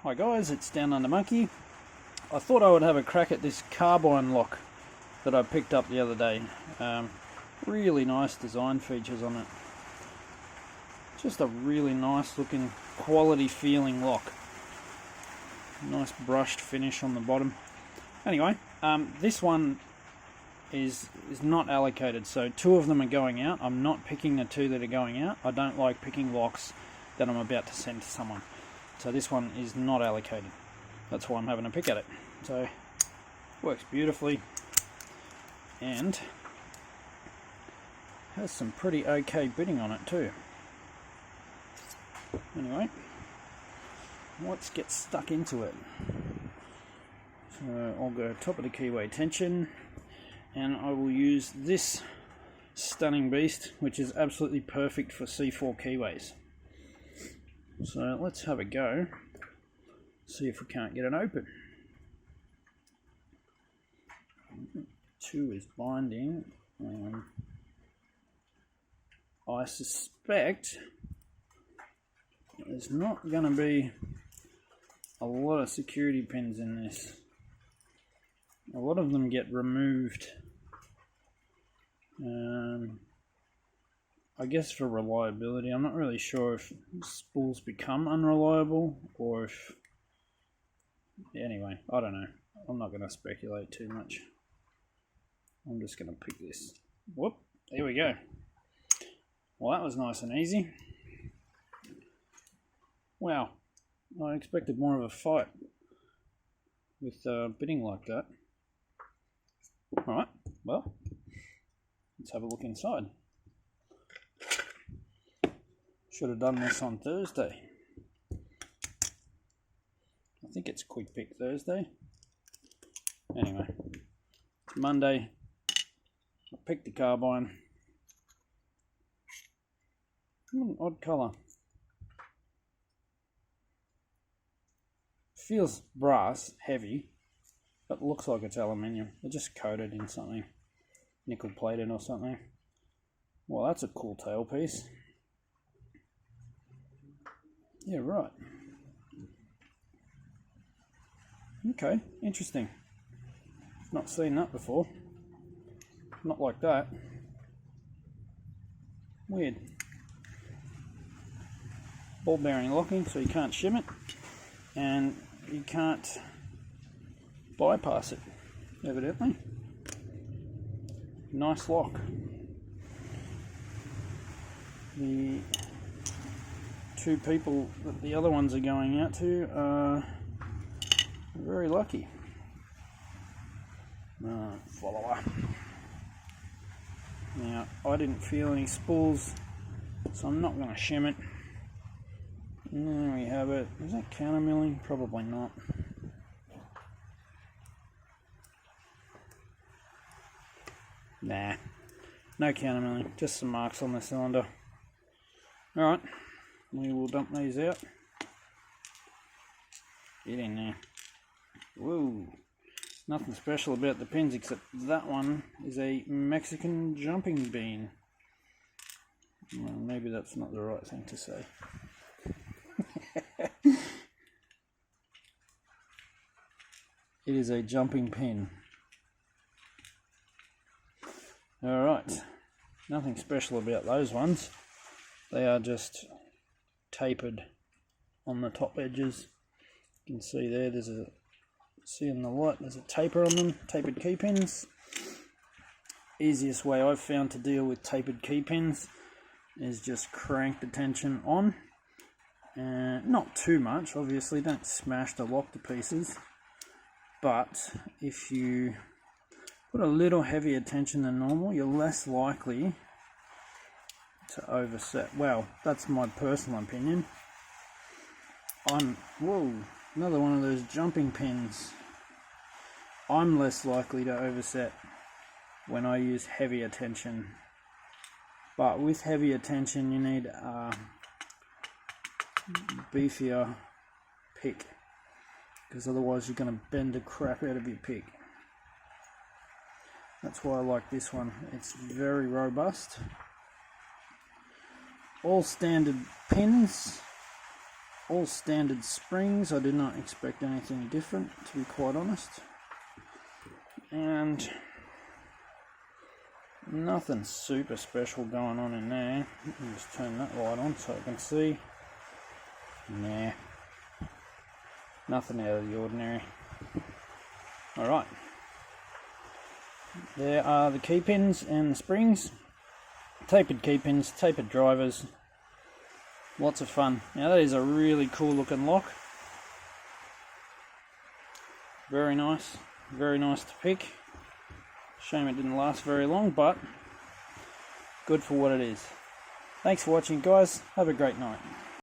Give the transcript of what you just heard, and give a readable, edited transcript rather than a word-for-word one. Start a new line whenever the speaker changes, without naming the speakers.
Hi guys, it's Down Under Monkey. I thought I would have a crack at this Carbine lock that I picked up the other day. Really nice design features on it. Just a really nice looking, quality feeling lock. Nice brushed finish on the bottom. Anyway, this one is not allocated, so two of them are going out. I'm not picking the two that are going out. I don't like picking locks that I'm about to send to someone. So this one is not allocated. That's why I'm having a pick at it. So, works beautifully and has some pretty okay bitting on it too. Anyway, let's get stuck into it. So I'll go top of the keyway tension, and I will use this stunning beast, which is absolutely perfect for C4 keyways. So let's have a go, see if we can't get it open. 2 is binding. I suspect there's not going to be a lot of security pins in this. A lot of them get removed, I guess for reliability. I'm not really sure if spools become unreliable or if... Anyway, I don't know. I'm not going to speculate too much. I'm just going to pick this. Whoop, there we go. Well, that was nice and easy. Wow, I expected more of a fight with bitting like that. Alright, well, let's have a look inside. Should have done this on Thursday. I think it's Quick Pick Thursday. Anyway, it's Monday. I picked the Carbine. What an odd colour. Feels brass, heavy, but looks like it's aluminium. They're just coated in something, nickel plated or something. Well, that's a cool tailpiece. Yeah, right. Okay, interesting. Not seen that before. Not like that. Weird. Ball bearing locking, so you can't shim it, and you can't bypass it, evidently. Nice lock. The two people that the other ones are going out to are very lucky. Follower. Now, I didn't feel any spools, so I'm not going to shim it. And there we have it. Is that countermilling? Probably not. Nah, no countermilling, just some marks on the cylinder. Alright, we will dump these out. Get in there. Whoa, nothing special about the pins except that one is a Mexican jumping bean. Well, maybe that's not the right thing to say. It is a jumping pin. Alright, nothing special about those ones. They are just tapered on the top edges. You can see there, see in the light, there's a taper on them, tapered key pins. Easiest way I've found to deal with tapered key pins is just crank the tension on. Not too much, obviously, don't smash the lock to pieces. But if you put a little heavier tension than normal, you're less likely to overset. Well, that's my personal opinion. Whoa, another one of those jumping pins. I'm less likely to overset when I use heavier tension. But with heavier tension, you need a beefier pick, because otherwise you're going to bend the crap out of your pick. That's why I like this one. It's very robust. All standard pins, all standard springs. I did not expect anything different, to be quite honest. And nothing super special going on in there. Let me just turn that light on so I can see. Nah, nothing out of the ordinary. Alright, there are the key pins and the springs. Tapered key pins, tapered drivers. Lots of fun. Now that is a really cool looking lock. Very nice to pick. Shame it didn't last very long, but good for what it is. Thanks for watching, guys. Have a great night.